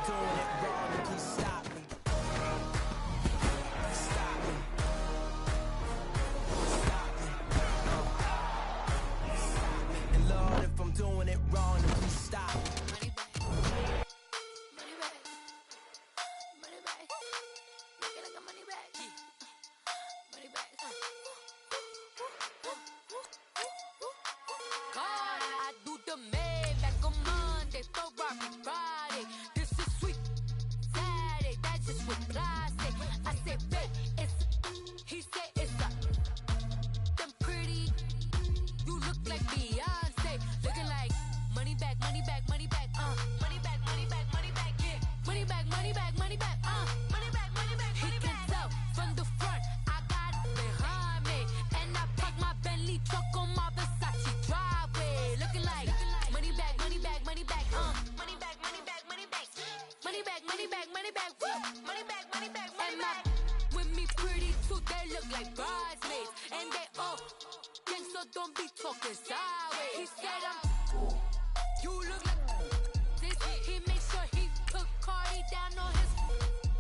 doing it wrong, then please stop me. Stop me. Stop me. Stop me. And Lord, if I'm doing it wrong, then please stop me. Money back. Money back. Money back. Make it like a money back. Money back. God, I do the math back on Monday, Ferrari Friday. This is sweet Saturday, that's just what I say. I say, babe, it's he said it's a them pretty. You look like Beyonce, looking like money back, money back, money back, money back, money back, money back, yeah, money back, money back, money back, money back, money back. He can tell from the front, I got it behind me, and I park my Bentley truck on my Versace driveway, looking like money back, money back, money back, money back, money back, money back, money back, money back, money back, woo, money back, money back, money back. With me pretty too, they look like bridesmaids, and they all gang, so don't be talking sideways. He said you look like this. He made sure he put Cardi down on his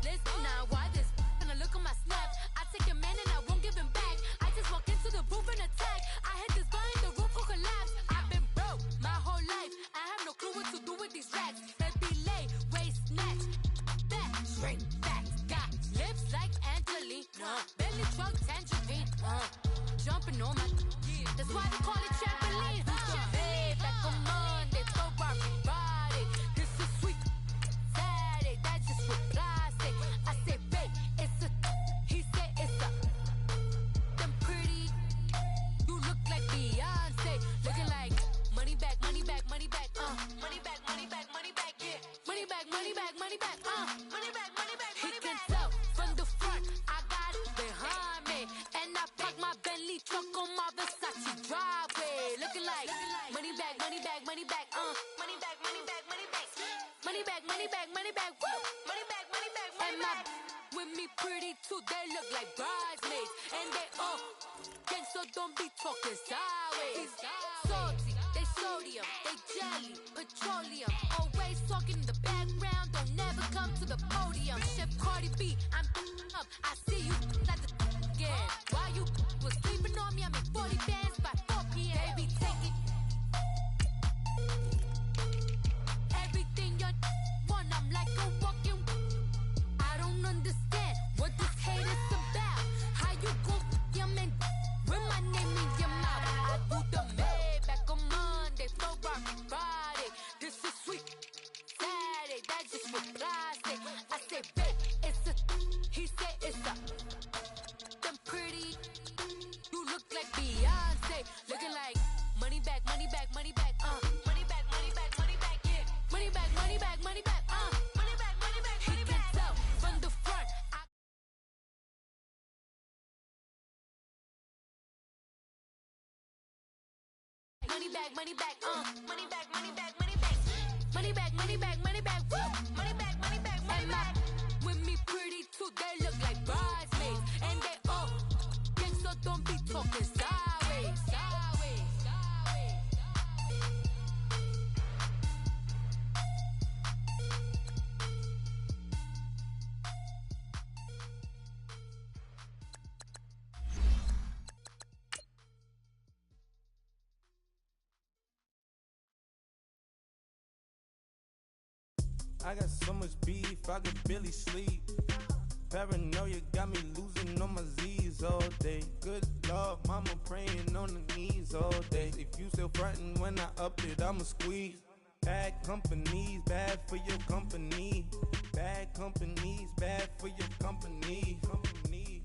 list. Now why this? When I look at my snap, I take a man and I won't give him back. I just walk into the roof and attack. I hit this guy in the roof will collapse. I've been broke my whole life. I have no clue what to do with these racks. Heavy lay, waist snatch, back, straight back. Got lips like Angelina, belly truck tangerine, jumping on my. That's why they call it trampoline. Hey, back on Monday, Ferrari Friday. This is sweet Saturday, that's just what I say. I say, babe, it's a. He said it's a. Them pretty. You look like Beyonce, looking like money back, money back, money back, money back, money back, money back, yeah, money back, money back, money back, money back, money back. He can tell from the front, I got it behind me, and I park my Bentley truck on my Versace driveway, looking like money back, money back, money back, money back, money back, money back, money back, money back, money back, woo, money back, money back, money back. With me pretty too, they look like bridesmaids, and they all gang, so don't be talking sideways. Salty, they sodium, they jelly, petroleum, always talking in the background, don't never come to the podium. Chef Cardi B, I'm up, I see you like the again. While you was sleeping on me, I make 40 bands by 4 p.m. Baby, take it. Everything you want, I'm like a walking. I don't understand what this hate is about. How you gon' your man with my name in your mouth? I do the math back on Monday, Ferrari Friday. This is sweet Saturday, that's just what I say. I say, babe, it's a. He said it's a. Them pretty. You look like Beyonce, looking like money back, money back, money back, money back, money back, money back, yeah, money back, money back, money back, money back, money back, money back. He can tell from the front. Money back, money back, money back, money back, money back, money back, money back, money back, woo, money back, money back, money back. With me pretty too, they look like bridesmaids, and they all gang, so don't be talking sideways, sideways, sideways. I got so much beef, I could barely sleep. Paranoia got me losing on my Z's all day. Good Lord, mama praying on the knees all day. If you still frontin' when I up it, I'ma squeeze. Bad companies, bad for your company. Bad companies, bad for your company.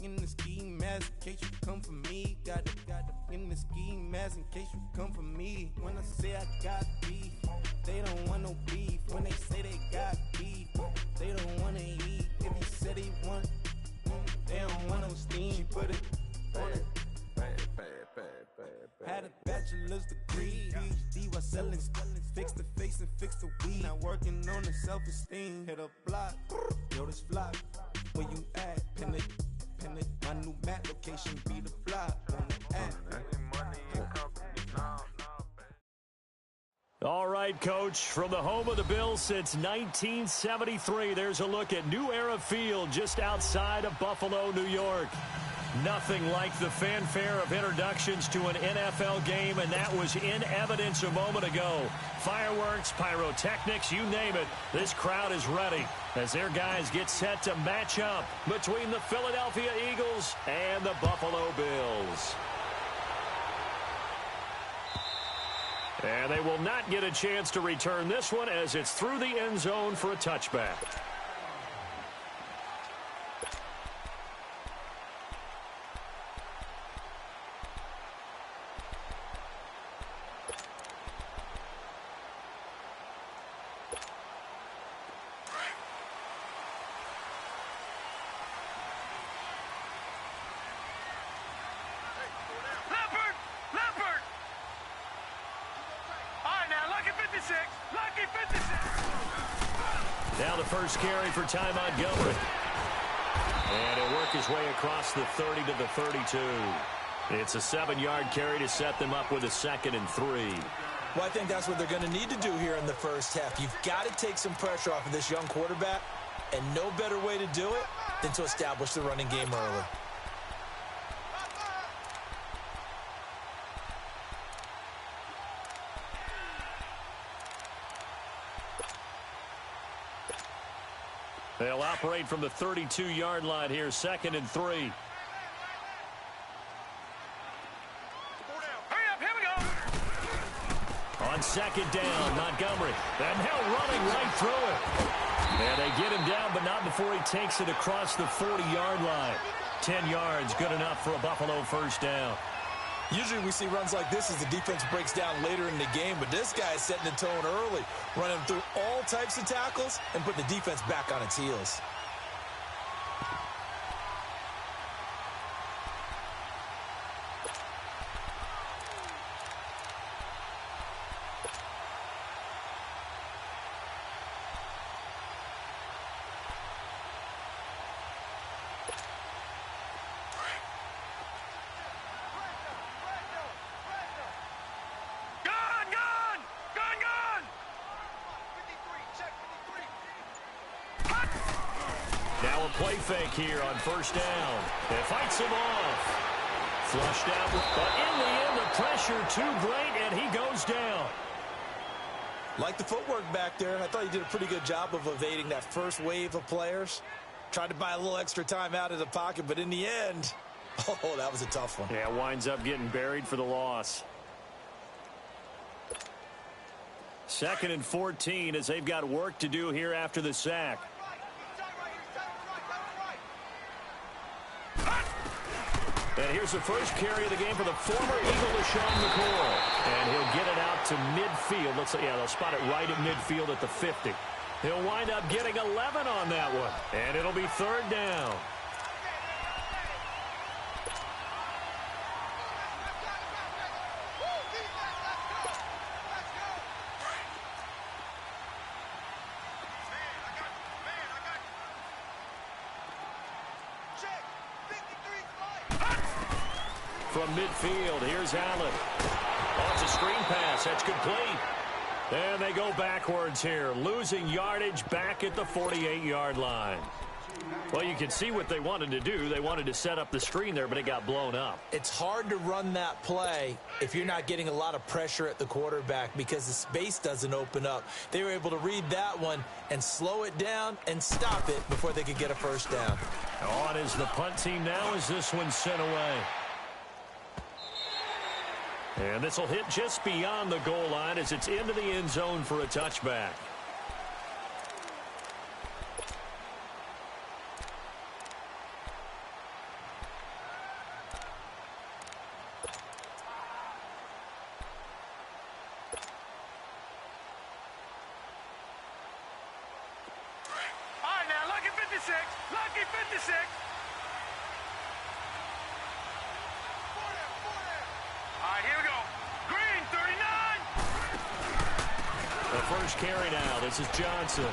In the ski mask in case you come for me. Got it in the ski mask in case you come for me. When I say I got beef, they don't want no beef. When they say they got beef, they don't wanna eat. If you said they want, they don't want no steam. She put it on it. Had a bachelor's degree, PhD while selling. Fix the face and fix the weed. Now working on the self-esteem. Hit a block, yo this flock. Where you at? Pin it. My new map location be the block on the app. All right, Coach, from the home of the Bills since 1973, there's a look at New Era Field just outside of Buffalo, New York. Nothing like the fanfare of introductions to an NFL game, and that was in evidence a moment ago. Fireworks, pyrotechnics, you name it. This crowd is ready as their guys get set to match up between the Philadelphia Eagles and the Buffalo Bills. And they will not get a chance to return this one as it's through the end zone for a touchback. Now the first carry for Ty Montgomery. And he'll work his way across the 30 to the 32. It's a 7-yard carry to set them up with a 2nd and 3. Well, I think that's what they're going to need to do here in the first half. You've got to take some pressure off of this young quarterback, and no better way to do it than to establish the running game early. They'll operate from the 32-yard line here, 2nd and 3. Hurry up, here we go. On 2nd down, Montgomery. And now running right through it. And they get him down, but not before he takes it across the 40-yard line. 10 yards, good enough for a Buffalo first down. Usually we see runs like this as the defense breaks down later in the game, but this guy is setting the tone early, running through all types of tackles and putting the defense back on its heels. Now a play fake here on first down. It fights him off. Flushed out, but in the end, the pressure too great, and he goes down. Like the footwork back there, I thought he did a pretty good job of evading that first wave of players. Tried to buy a little extra time out of the pocket, but in the end, oh, that was a tough one. Yeah, winds up getting buried for the loss. 2nd and 14 as they've got work to do here after the sack. And here's the first carry of the game for the former Eagle, LaShawn McCoy. And he'll get it out to midfield. Looks like, yeah, they'll spot it right at midfield at the 50. He'll wind up getting 11 on that one. And it'll be 3rd down. From midfield, here's Allen. Oh, it's a screen pass. That's complete. And they go backwards here, losing yardage back at the 48-yard line. Well, you can see what they wanted to do. They wanted to set up the screen there, but it got blown up. It's hard to run that play if you're not getting a lot of pressure at the quarterback because the space doesn't open up. They were able to read that one and slow it down and stop it before they could get a first down. On is the punt team now as this one's sent away. And this will hit just beyond the goal line as it's into the end zone for a touchback. All right, now, lucky 56. Lucky 56. All right, here we go. Green, 39. The first carry now. This is Johnson.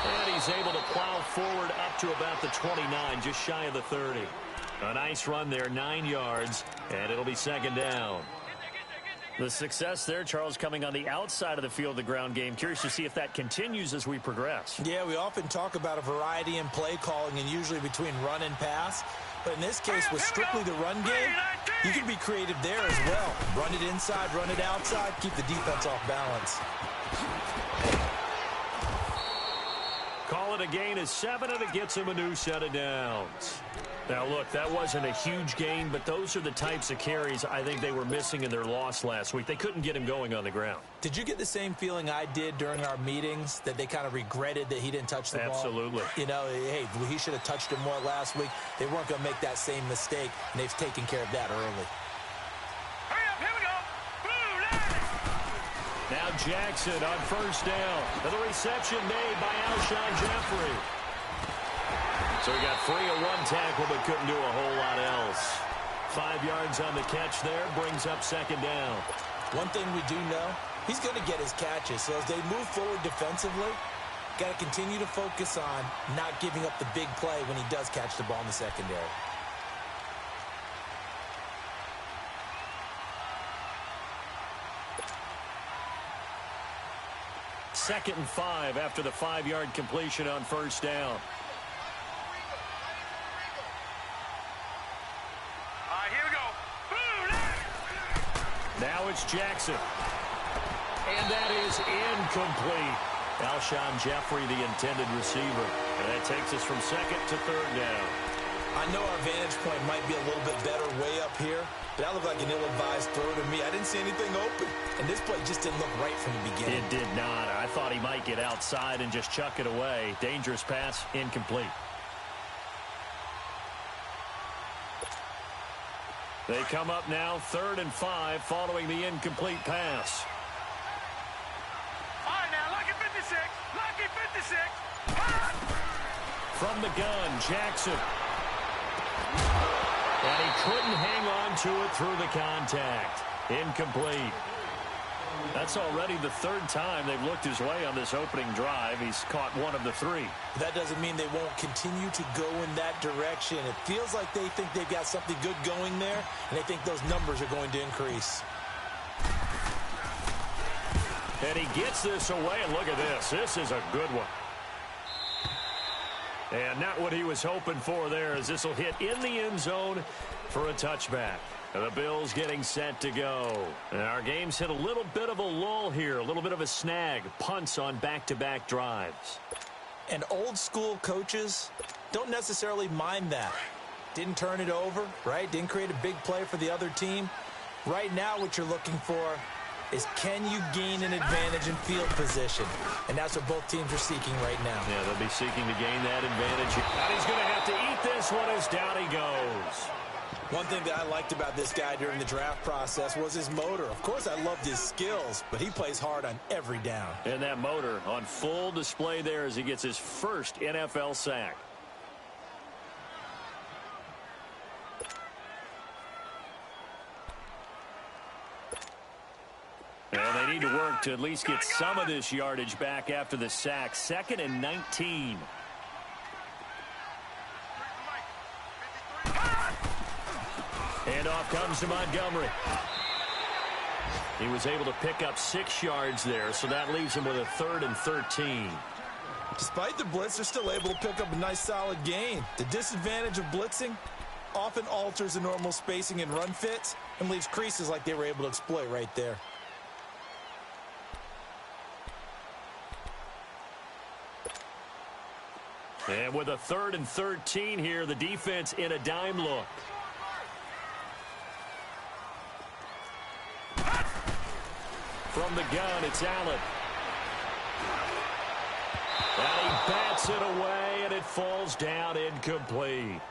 And he's able to plow forward up to about the 29, just shy of the 30. A nice run there, 9 yards, and it'll be 2nd down. The success there, Charles, coming on the outside of the field, the ground game. Curious to see if that continues as we progress. Yeah, we often talk about a variety in play calling and usually between run and pass. But in this case, with strictly the run game, you can be creative there as well. Run it inside, run it outside, keep the defense off balance. Call it a gain of 7, and it gets him a new set of downs. Now, look, that wasn't a huge gain, but those are the types of carries I think they were missing in their loss last week. They couldn't get him going on the ground. Did you get the same feeling I did during our meetings, that they kind of regretted that he didn't touch the ball? Absolutely. You know, hey, he should have touched it more last week. They weren't going to make that same mistake, and they've taken care of that early. Hurry up, here we go. Boom, now Jackson on first down. And the reception made by Alshon Jeffrey. So he got free of one tackle, but couldn't do a whole lot else. 5 yards on the catch there, brings up second down. One thing we do know, he's going to get his catches. So as they move forward defensively, got to continue to focus on not giving up the big play when he does catch the ball in the secondary. Second and 5 after the 5-yard completion on first down. Now it's Jackson. And that is incomplete. Alshon Jeffrey, the intended receiver. And that takes us from second to third down. I know our vantage point might be a little bit better way up here, but that looked like an ill-advised throw to me. I didn't see anything open. And this play just didn't look right from the beginning. It did not. I thought he might get outside and just chuck it away. Dangerous pass, incomplete. They come up now, 3rd and 5, following the incomplete pass. All right, now, lucky 56. Lucky 56. From the gun, Jackson. And he couldn't hang on to it through the contact. Incomplete. That's already the 3rd time they've looked his way on this opening drive. He's caught 1 of the 3. That doesn't mean they won't continue to go in that direction. It feels like they think they've got something good going there, and they think those numbers are going to increase. And he gets this away, and look at this. This is a good one. And not what he was hoping for there, as this will hit in the end zone for a touchback. And the Bills getting set to go. And our game's hit a little bit of a lull here, a little bit of a snag. Punts on back-to-back drives. And old-school coaches don't necessarily mind that. Didn't turn it over, right? Didn't create a big play for the other team. Right now what you're looking for is, can you gain an advantage in field position? And that's what both teams are seeking right now. Yeah, they'll be seeking to gain that advantage. And he's going to have to eat this one as down he goes. One thing that I liked about this guy during the draft process was his motor. Of course, I loved his skills, but he plays hard on every down. And that motor on full display there as he gets his first NFL sack. And they need to work to at least get some of this yardage back after the sack. 2nd and 19. And off comes to Montgomery. He was able to pick up 6 yards there, so that leaves him with a 3rd and 13. Despite the blitz, they're still able to pick up a nice solid gain. The disadvantage of blitzing often alters the normal spacing and run fits and leaves creases like they were able to exploit right there. And with a 3rd and 13 here, the defense in a dime look. From the gun, it's Allen. And he bats it away, and it falls down incomplete.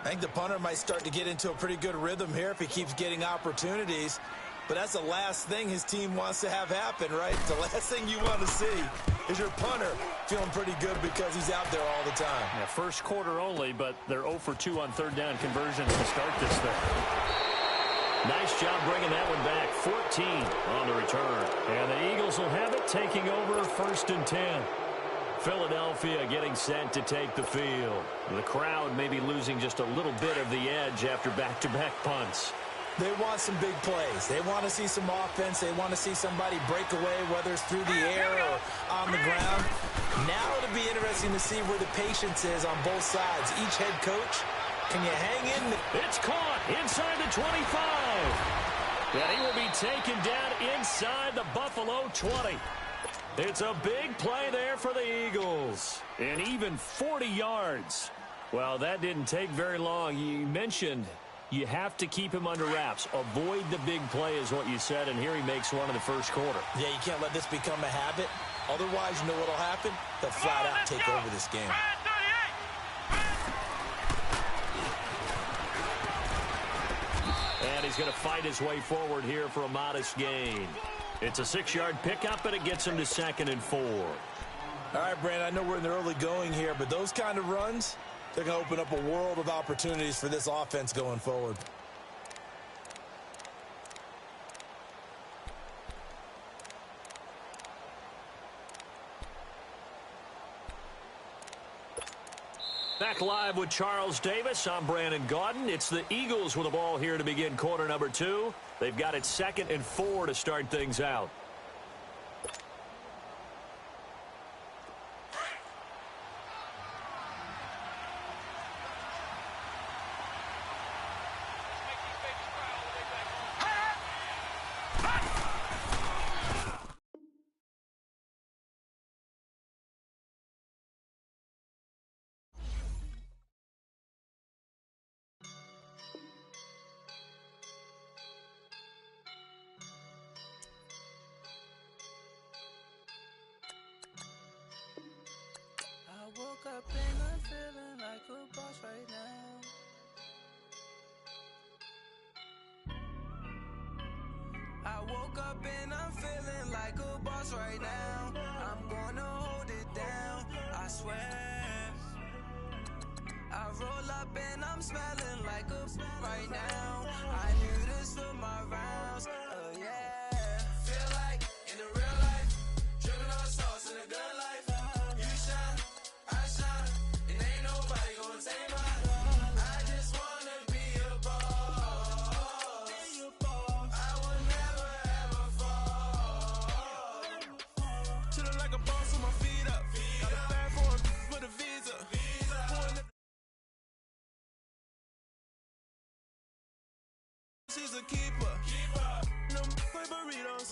I think the punter might start to get into a pretty good rhythm here if he keeps getting opportunities. But that's the last thing his team wants to have happen, right? The last thing you want to see is your punter feeling pretty good because he's out there all the time. Yeah, first quarter only, but they're 0 for 2 on 3rd down conversions to start this thing. Nice job bringing that one back. 14 on the return. And the Eagles will have it, taking over 1st and 10. Philadelphia getting set to take the field. The crowd may be losing just a little bit of the edge after back-to-back punts. They want some big plays. They want to see some offense. They want to see somebody break away, whether it's through the air or on the ground. Now it'll be interesting to see where the patience is on both sides. Each head coach, can you hang in? It's caught inside the 25. And he will be taken down inside the Buffalo 20. It's a big play there for the Eagles. And even 40 yards. Well, that didn't take very long. You mentioned you have to keep him under wraps. Avoid the big play is what you said, and here he makes one in the first quarter. Yeah, you can't let this become a habit. Otherwise, you know what will happen? They'll flat out take over this game. And he's going to fight his way forward here for a modest gain. It's a 6-yard pickup, and it gets him to 2nd and 4. All right, Brandon, I know we're in the early going here, but those kind of runs, they're going to open up a world of opportunities for this offense going forward. Back live with Charles Davis. I'm Brandon Gaudin. It's the Eagles with the ball here to begin quarter number 2. They've got it 2nd and 4 to start things out. Woke up and I'm feeling like a boss right now. I woke up and I'm feeling like a boss right now. I'm gonna hold it down, I swear. I roll up and I'm smelling like a right now. I knew this for my rounds, yeah. Feel like in the real life, dripping on sauce in a good life. You shine, I shine, and ain't nobody gonna take my love. I just wanna be a boss. I would never ever fall. Chillin' like a boss with my feet up. Got a bag for the visa. She's a keeper. No burritos.